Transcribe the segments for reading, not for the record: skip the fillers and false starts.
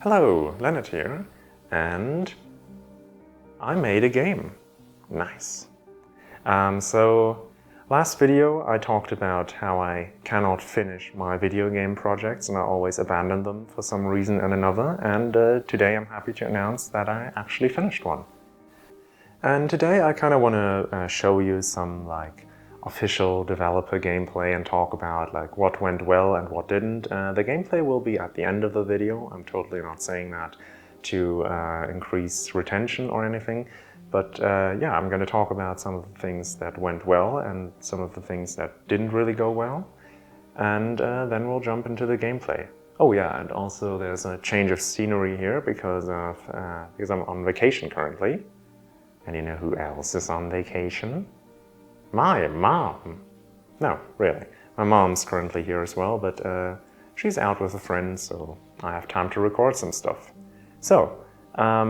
Hello, Leonard here, and I made a game. Nice. Last video I talked about how I cannot finish my video game projects and I always abandon them for some reason and another, and today I'm happy to announce that I actually finished one. And today I kind of want to show you some official developer gameplay and talk about what went well and what didn't. The gameplay will be at the end of the video. I'm totally not saying that to increase retention or anything, but yeah, I'm going to talk about some of the things that went well and some of the things that didn't really go well, and then we'll jump into the gameplay. Oh yeah, and also there's a change of scenery here because I'm on vacation currently. And you know who else is on vacation? My mom! No, really. My mom's currently here as well, but she's out with a friend, so I have time to record some stuff. So,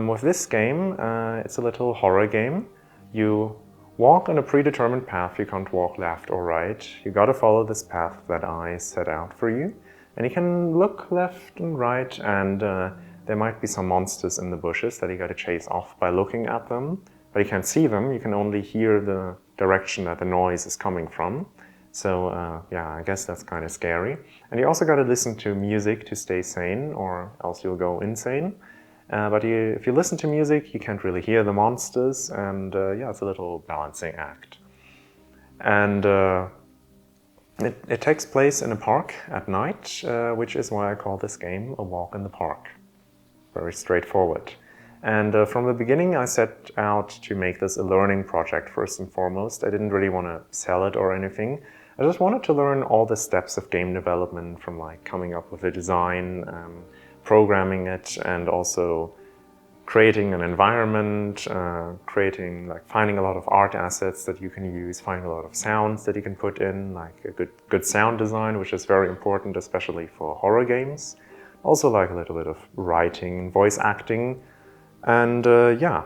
with this game, it's a little horror game. You walk on a predetermined path, you can't walk left or right. You gotta follow this path that I set out for you. And you can look left and right, and there might be some monsters in the bushes that you gotta chase off by looking at them. But you can't see them, you can only hear the direction that the noise is coming from. So yeah, I guess that's kind of scary. And you also got to listen to music to stay sane, or else you'll go insane. But if you listen to music, you can't really hear the monsters, and yeah, it's a little balancing act. And it takes place in a park at night, which is why I call this game A Walk in the Park. Very straightforward. And from the beginning, I set out to make this a learning project first and foremost. I didn't really want to sell it or anything. I just wanted to learn all the steps of game development, from coming up with a design, programming it, and also creating an environment, finding a lot of art assets that you can use, finding a lot of sounds that you can put in, like a good sound design, which is very important, especially for horror games. Also a little bit of writing, voice acting. And yeah,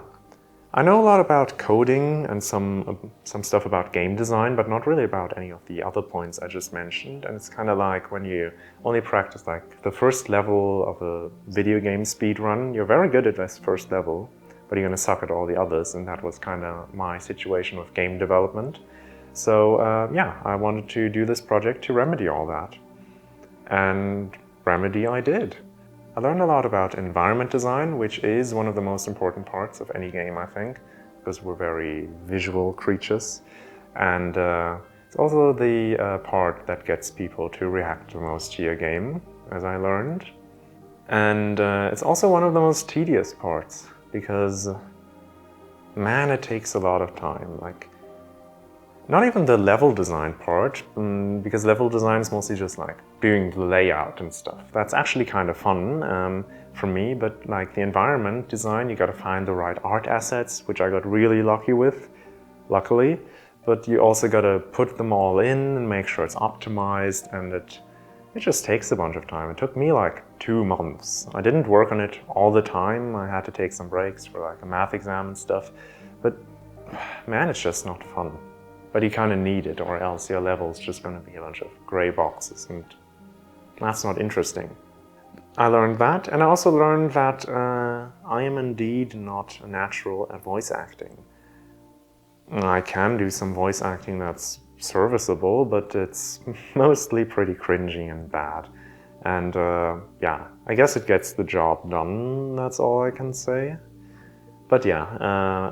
I know a lot about coding and some stuff about game design, but not really about any of the other points I just mentioned. And it's kind of like when you only practice the first level of a video game speedrun, you're very good at this first level, but you're going to suck at all the others. And that was kind of my situation with game development. So yeah, I wanted to do this project to remedy all that. And remedy I did. I learned a lot about environment design, which is one of the most important parts of any game, I think, because we're very visual creatures. And it's also the part that gets people to react the most to your game, as I learned. And it's also one of the most tedious parts, because, man, it takes a lot of time. Not even the level design part, because level design is mostly just doing the layout and stuff. That's actually kind of fun for me, but the environment design, you gotta find the right art assets, which I got really lucky with, luckily. But you also gotta put them all in and make sure it's optimized, and it just takes a bunch of time. It took me 2 months. I didn't work on it all the time. I had to take some breaks for a math exam and stuff. But man, it's just not fun. But you kind of need it, or else your level's just going to be a bunch of gray boxes, and that's not interesting. I learned that, and I also learned that I am indeed not a natural at voice acting. I can do some voice acting that's serviceable, but it's mostly pretty cringy and bad. And yeah, I guess it gets the job done, that's all I can say. But yeah,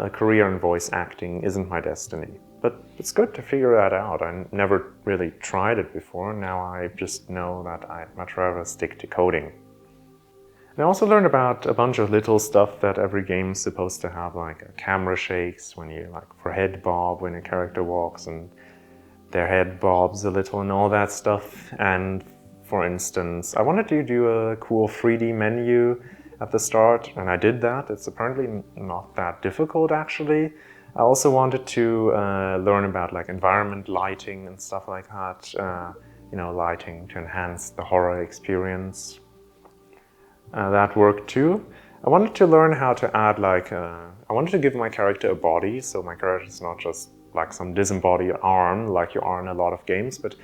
a career in voice acting isn't my destiny. But it's good to figure that out. I never really tried it before. Now I just know that I'd much rather stick to coding. And I also learned about a bunch of little stuff that every game's supposed to have, a camera shakes when you, for head bob when a character walks and their head bobs a little and all that stuff. And for instance, I wanted to do a cool 3D menu at the start, and I did that. It's apparently not that difficult, actually. I also wanted to learn about environment lighting and stuff like that. Lighting to enhance the horror experience. That worked too. I wanted to learn how to add I wanted to give my character a body, so my character is not just some disembodied arm like you are in a lot of games, but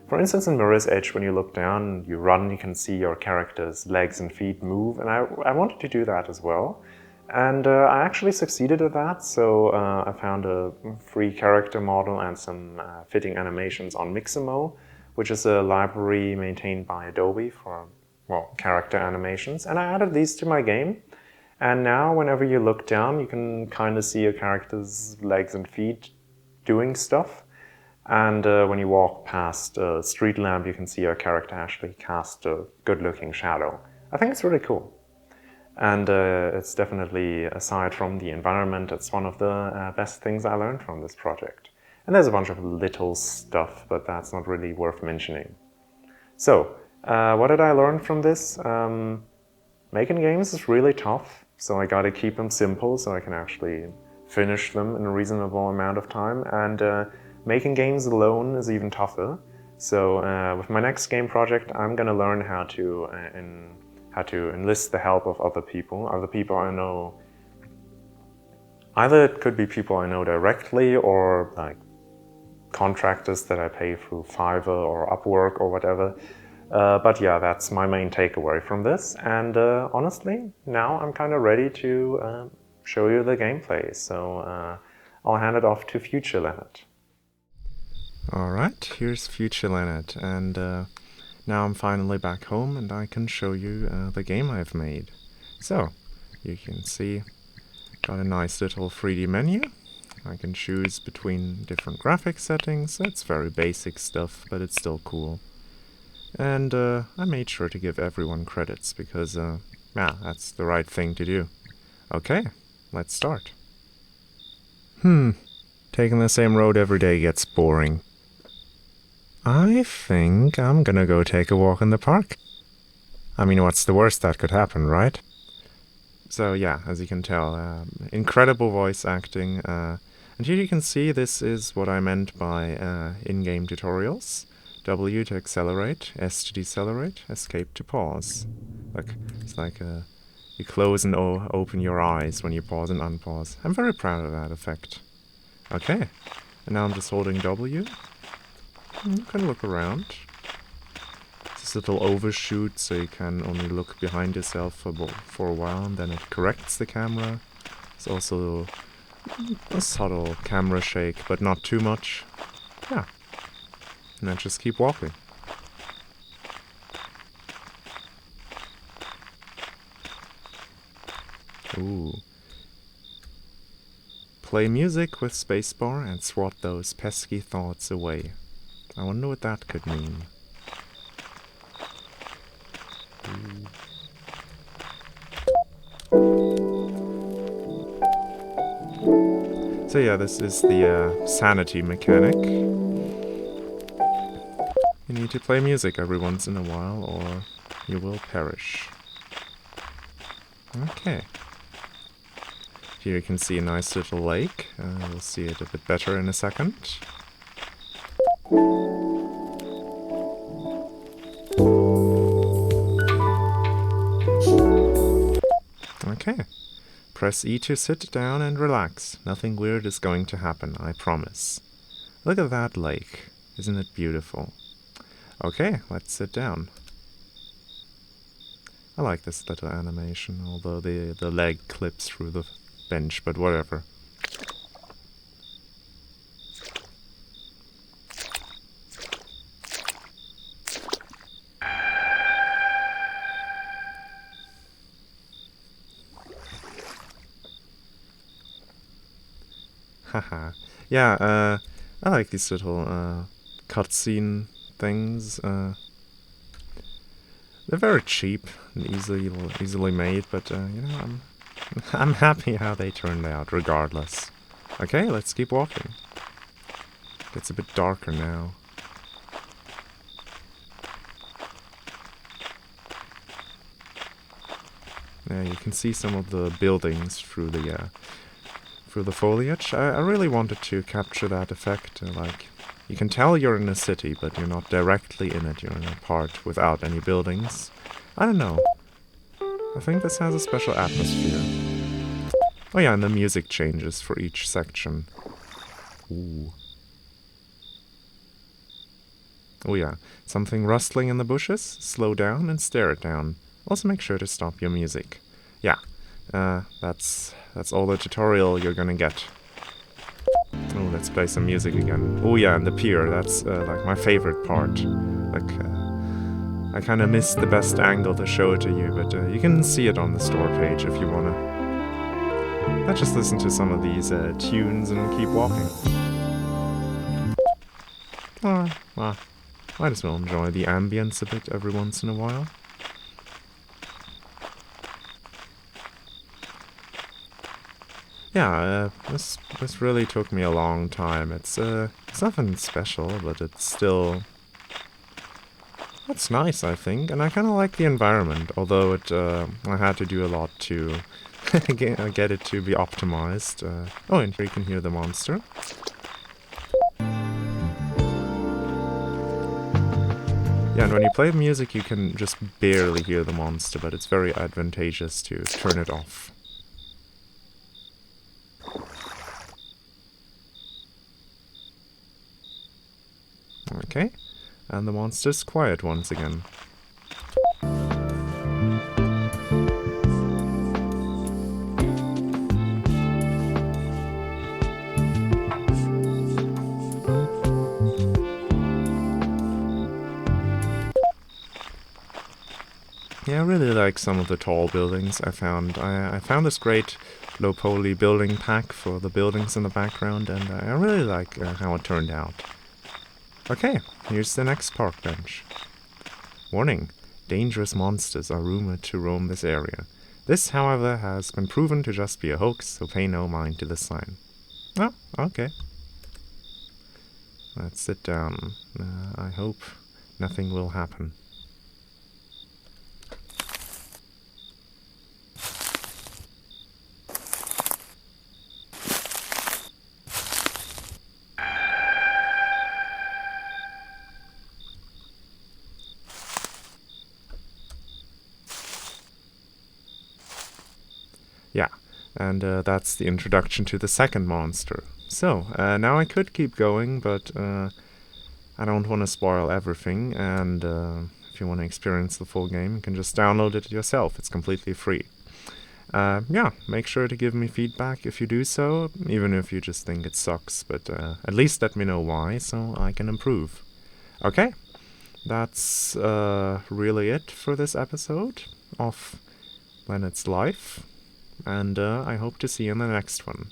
For instance, in Mirror's Edge, when you look down, you run, you can see your character's legs and feet move, and I wanted to do that as well. And I actually succeeded at that, so I found a free character model and some fitting animations on Mixamo, which is a library maintained by Adobe for, well, character animations. And I added these to my game. And now whenever you look down, you can kind of see your character's legs and feet doing stuff. And when you walk past a street lamp, you can see your character actually cast a good-looking shadow. I think it's really cool. And it's definitely, aside from the environment, it's one of the best things I learned from this project. And there's a bunch of little stuff, but that's not really worth mentioning. So, what did I learn from this? Making games is really tough, so I gotta keep them simple so I can actually finish them in a reasonable amount of time. And making games alone is even tougher. So with my next game project, I'm gonna learn how to enlist the help of other people I know. Either it could be people I know directly or like contractors that I pay through Fiverr or Upwork or whatever. But yeah, that's my main takeaway from this. And honestly, now I'm kind of ready to show you the gameplay. So I'll hand it off to Future Leonard. Alright, here's Future Leonard, and now I'm finally back home and I can show you the game I've made. So, you can see, got a nice little 3D menu. I can choose between different graphic settings. It's very basic stuff, but it's still cool. And I made sure to give everyone credits because, yeah, that's the right thing to do. Okay, let's start. Taking the same road every day gets boring. I think I'm gonna go take a walk in the park. I mean, what's the worst that could happen, right? So yeah, as you can tell, incredible voice acting. And here you can see this is what I meant by in-game tutorials. W to accelerate, S to decelerate, escape to pause. Look, it's like you close and open your eyes when you pause and unpause. I'm very proud of that effect. Okay, and now I'm just holding W. You can look around. This little overshoot, so you can only look behind yourself for a while, and then it corrects the camera. It's also a subtle camera shake, but not too much. Yeah. And then just keep walking. Ooh. Play music with spacebar and swat those pesky thoughts away. I wonder what that could mean. So yeah, this is the sanity mechanic. You need to play music every once in a while or you will perish. Okay. Here you can see a nice little lake. We'll see it a bit better in a second. Okay. Press E to sit down and relax. Nothing weird is going to happen, I promise. Look at that lake. Isn't it beautiful? Okay, let's sit down. I like this little animation, although the leg clips through the bench, but whatever. Haha. Yeah, I like these little cutscene things. They're very cheap and easily made, but you know, I'm happy how they turned out, regardless. Okay, let's keep walking. Gets a bit darker now. Yeah, you can see some of the buildings through the foliage. I really wanted to capture that effect, like, you can tell you're in a city, but you're not directly in it, you're in a part without any buildings. I don't know. I think this has a special atmosphere. Oh yeah, and the music changes for each section. Ooh. Oh yeah, something rustling in the bushes? Slow down and stare it down. Also make sure to stop your music. Yeah, that's all the tutorial you're gonna get. Oh, let's play some music again. Oh yeah, and the pier, that's like my favorite part. Like, I kinda missed the best angle to show it to you, but you can see it on the store page if you wanna. Let's just listen to some of these tunes and keep walking. Well, might as well enjoy the ambience a bit every once in a while. Yeah, this really took me a long time. It's nothing special, but it's nice, I think, and I kind of like the environment. Although I had to do a lot to get it to be optimized. Oh, and here you can hear the monster. Yeah, and when you play music, you can just barely hear the monster, but it's very advantageous to turn it off. Okay, and the monster's quiet once again. Yeah, I really like some of the tall buildings I found. I found this great low-poly building pack for the buildings in the background, and I really like how it turned out. Okay, here's the next park bench. Warning, dangerous monsters are rumored to roam this area. This, however, has been proven to just be a hoax, so pay no mind to the sign. Oh, okay. Let's sit down. I hope nothing will happen. Yeah, and that's the introduction to the second monster. So, now I could keep going, but I don't want to spoil everything, and if you want to experience the full game, you can just download it yourself. It's completely free. Yeah, make sure to give me feedback if you do so, even if you just think it sucks, but at least let me know why, so I can improve. Okay, that's really it for this episode of When It's Life, and I hope to see you in the next one.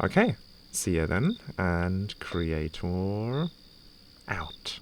Okay, see you then, and Creator out.